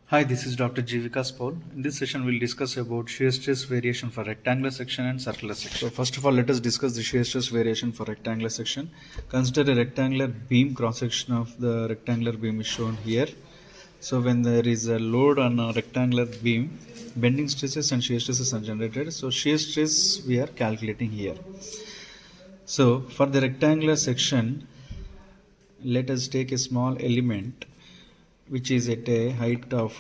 Hi, this is Dr. Jivikas Paul. In this session, we'll discuss about shear stress variation for rectangular section and circular section. So, first of all, let us discuss the shear stress variation for rectangular section. Consider a rectangular beam cross section of the rectangular beam is shown here. So, when there is a load on a rectangular beam, bending stresses and shear stresses are generated. So, shear stress we are calculating here. So, for the rectangular section, let us take a small element which is at a height of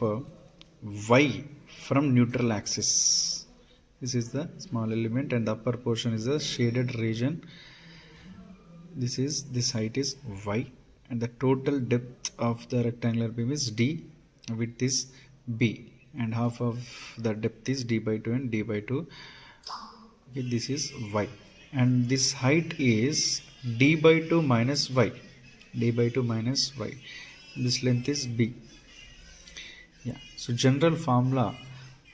y from neutral axis. This is the small element and the upper portion is a shaded region. This height is y and the total depth of the rectangular beam is d, width is b, and half of the depth is d by 2 and d by 2. Okay, this is y and this height is d by 2 minus y, d by 2 minus y. This length is b. Yeah, so general formula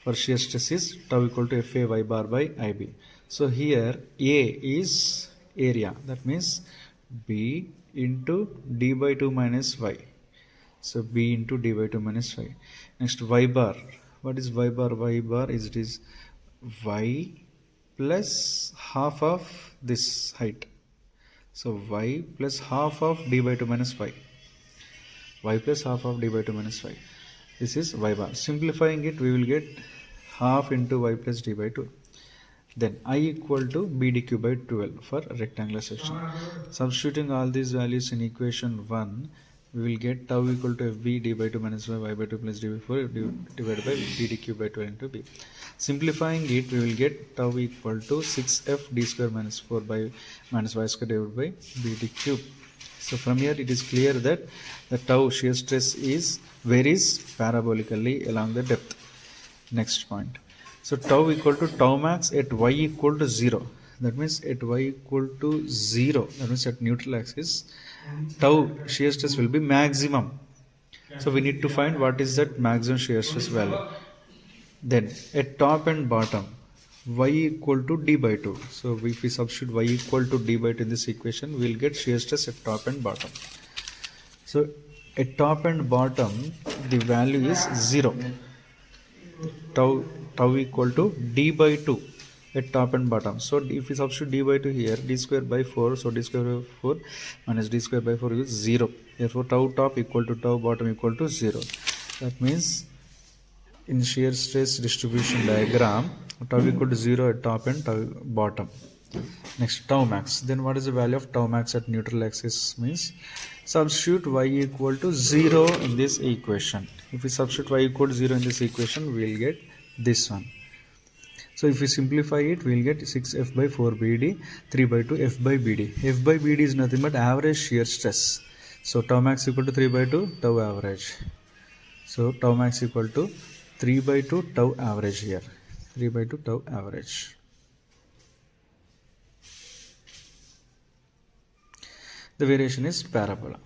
for shear stress is tau equal to Fa y bar by Ib. So here A is area, that means B into d by 2 minus y. So B into d by 2 minus y. Next y bar. What is y bar? Y bar is it is y plus half of this height. So y plus half of d by 2 minus y. Y plus half of d by 2 minus y. This is y bar. Simplifying it, we will get half into y plus d by 2. Then I equal to b dq by 12 for rectangular section. Substituting all these values in equation 1, we will get tau equal to fb d by 2 minus y by 2 plus d by 4 divided by b dq by 12 into b. Simplifying it, we will get tau equal to 6f d square minus 4 by minus y square divided by b d cube. So from here it is clear that the tau shear stress varies parabolically along the depth. Next point. So tau equal to tau max at y equal to 0. That means at y equal to 0, that means at neutral axis, tau shear stress will be maximum. So we need to find what is that maximum shear stress value. Then at top and bottom, y equal to d by 2. So if we substitute y equal to d by 2 in this equation, we will get shear stress at top and bottom. So at top and bottom, the value is 0. Tau equal to d by 2 at top and bottom. So if we substitute d by 2 here, d square by 4, so d square by 4 minus d square by 4 is 0. Therefore tau top equal to tau bottom equal to 0. That means in shear stress distribution diagram, tau equal to 0 at top and tau bottom. Next, tau max. Then what is the value of tau max at neutral axis? Means substitute y equal to 0 in this equation. If we substitute y equal to 0 in this equation, we will get this one. So if we simplify it, we will get 6f by 4 bd, 3 by 2 f by bd. F by bd is nothing but average shear stress. So tau max equal to 3 by 2 tau average. So tau max equal to 3 by 2 tau average here. 3 by 2 tau average. The variation is parabola.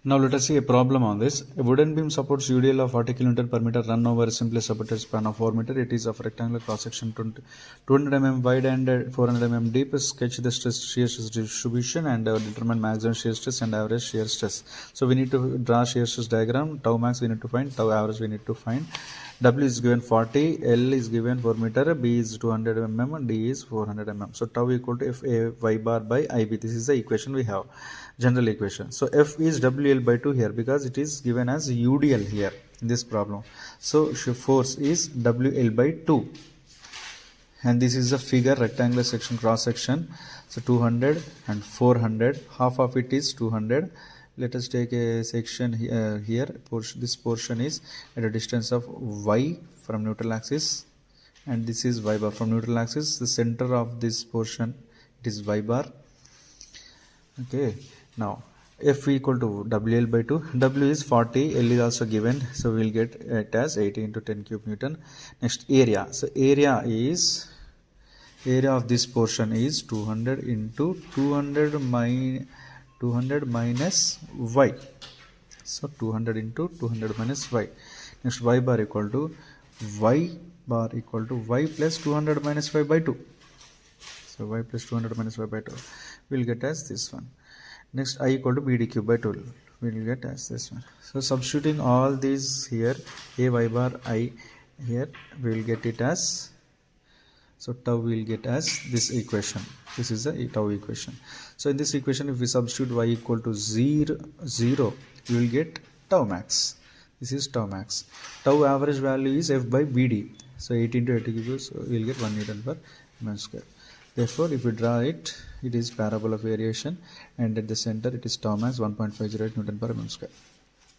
Now let us see a problem on this. A wooden beam supports UDL of 40 kN per meter run over a simply supported span of 4 meter. It is of rectangular cross section 200 mm wide and 400 mm deep. Sketch the shear stress distribution and determine maximum shear stress and average shear stress. So we need to draw shear stress diagram. Tau max we need to find, tau average we need to find. W is given 40, L is given 4 meter, B is 200 mm and D is 400 mm. So tau equal to Fa y bar by Ib. This is the equation we have, general equation. So F is WL by 2 here because it is given as UDL here in this problem. So force is WL by 2. And this is the figure, rectangular section, cross section. So 200 and 400, half of it is 200. Let us take a section here. This portion is at a distance of y from neutral axis, and this is y bar from neutral axis. The center of this portion, it is y bar. Okay. Now F equal to WL by 2. W is 40. L is also given, so we will get it as 80 into 10 cube Newton. Next, area. So area of this portion is 200 into 200 minus y. So 200 into 200 minus y. Next, y bar equal to y plus 200 minus y by 2. So y plus 200 minus y by 2 we will get as this one. Next, I equal to b d cube by 12. we will get as this one. So substituting all these here, a y bar I here, we will get it as, so tau we will get as this equation. This is the tau equation. So in this equation, if we substitute y equal to 0, we will get tau max. This is tau max. Tau average value is f by bd. So 8 into 80 cubes, so we will get 1 Newton per mm square. Therefore, if we draw it, it is parabola of variation, and at the center it is tau max 1.508 Newton per mm square.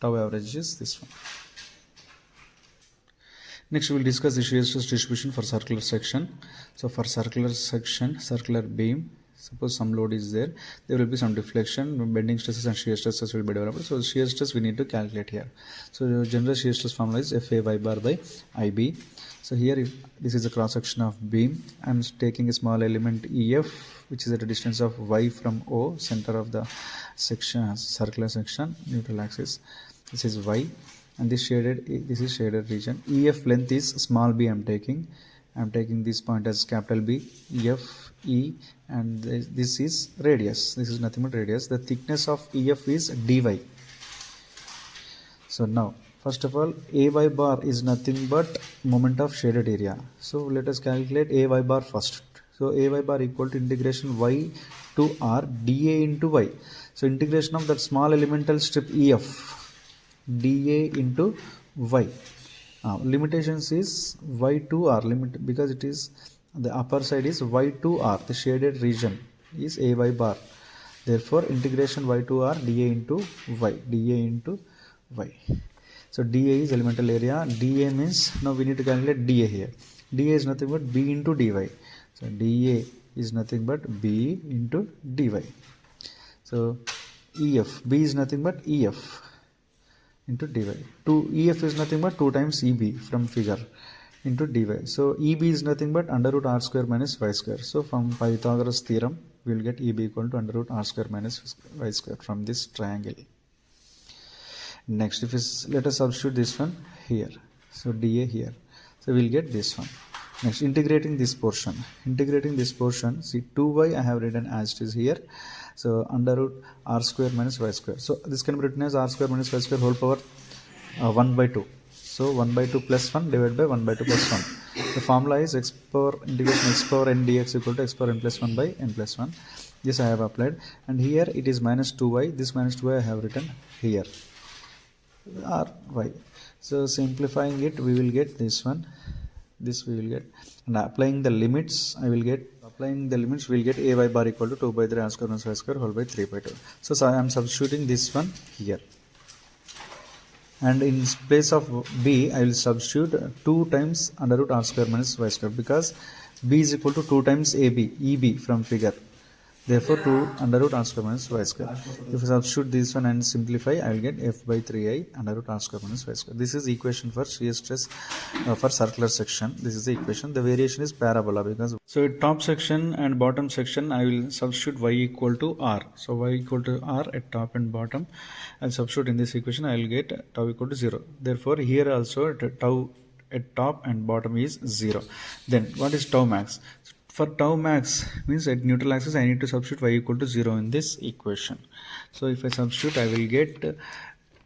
Tau average is this one. Next, we will discuss the shear stress distribution for circular section. So for circular section, circular beam, suppose some load is there will be some deflection, bending stresses and shear stresses will be developed. So shear stress we need to calculate here. So general shear stress formula is Fa y bar by Ib. So here, if this is a cross section of beam, I am taking a small element EF, which is at a distance of y from O, center of the section, circular section, neutral axis. This is y, and this is shaded region. EF length is small b. I am taking this point as capital B, F, E, and this is radius. This is nothing but radius. The thickness of EF is dy. So now, first of all, AY bar is nothing but moment of shaded area. So let us calculate AY bar first. So AY bar equal to integration y to r dA into y. So integration of that small elemental strip EF dA into y. Limitations is y to r limit, because it is the upper side is y to r. The shaded region is AY bar. Therefore, integration y to r dA into y. dA into y. So dA is elemental area. dA means, now we need to calculate dA here. dA is nothing but b into dy. So dA is nothing but b into dy. So EF, b is nothing but EF into dy. EF is nothing but 2 times EB from figure into dy. So EB is nothing but under root r square minus y square. So from Pythagoras theorem, we will get EB equal to under root r square minus y square from this triangle. Next, let us substitute this one here. So dA here. So we will get this one. Next, integrating this portion. See 2y I have written as it is here. So under root r square minus y square. So this can be written as r square minus y square whole power 1 by 2. So 1 by 2 plus 1 divided by 1 by 2 plus 1. The formula is x power integration x power n dx equal to x power n plus 1 by n plus 1. This I have applied. And here it is minus 2y. This minus 2y I have written here. Ry. So simplifying it, we will get this one. This we will get, and applying the limits, we will get AY bar equal to 2 by 3 r square minus y square whole by 3 by 2. So I am substituting this one here, and in place of b I will substitute 2 times under root r square minus y square, because b is equal to 2 times EB from figure. Therefore 2 under root r square minus y square. If I substitute this one and simplify, I will get f by 3i under root r square minus y square. This is the equation for shear stress for circular section. This is the equation. The variation is parabola, because so at top section and bottom section I will substitute y equal to r. So y equal to r at top and bottom. I will substitute in this equation. I will get tau equal to 0. Therefore here also tau at top and bottom is 0. Then what is tau max? For tau max means at neutral axis I need to substitute y equal to 0 in this equation. So if I substitute, I will get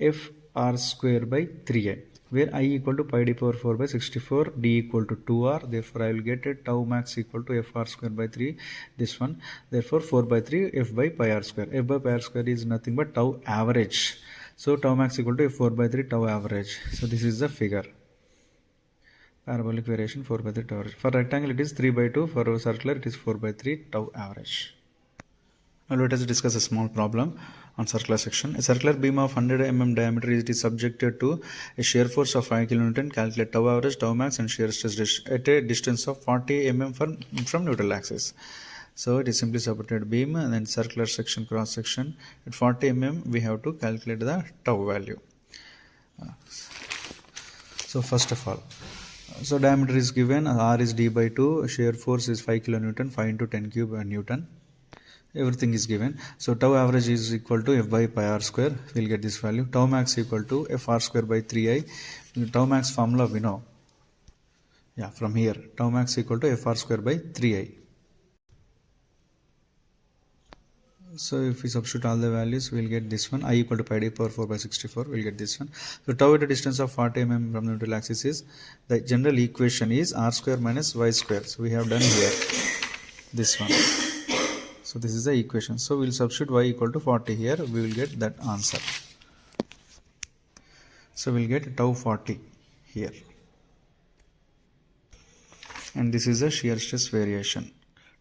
f r square by 3i, where I equal to pi d power 4 by 64, d equal to 2r. Therefore I will get a tau max equal to f r square by 3, this one. Therefore 4 by 3 f by pi r square. F by pi r square is nothing but tau average. So tau max equal to f 4 by 3 tau average. So this is the figure. Parabolic variation 4 by 3 tau average. For rectangle it is 3 by 2. For circular it is 4 by 3 tau average. Now let us discuss a small problem on circular section. A circular beam of 100 mm diameter is subjected to a shear force of 5 kN. Calculate tau average, tau max and shear stress at a distance of 40 mm from neutral axis. So it is simply supported beam, and then circular section, cross section. At 40 mm we have to calculate the tau value. So first of all, so diameter is given, r is d by 2, shear force is 5 kN, 5 into 10 cube Newton. Everything is given. So tau average is equal to f by pi r square. We will get this value. Tau max equal to f r square by 3i. Tau max formula we know. Yeah, from here. Tau max equal to f r square by 3i. So if we substitute all the values, we'll get this one. I equal to pi d power 4 by 64. We'll get this one. So tau at a distance of 40 mm from the neutral axis is, the general equation is r square minus y square. So we have done here this one. So this is the equation. So we'll substitute y equal to 40 here. We will get that answer. So we'll get tau 40 here. And this is a shear stress variation.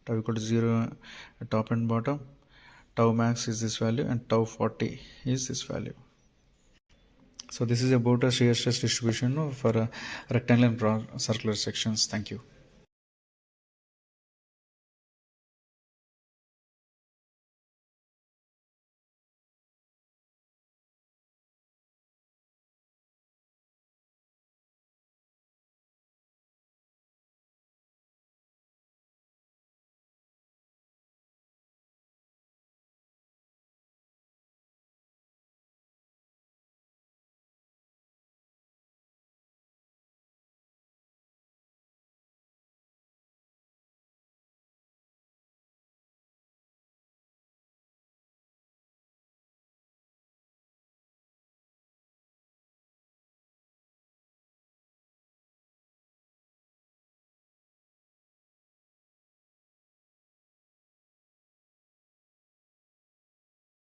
Tau equal to 0 at top and bottom. Tau max is this value and tau 40 is this value. So this is about a shear stress distribution for rectangular and circular sections. Thank you.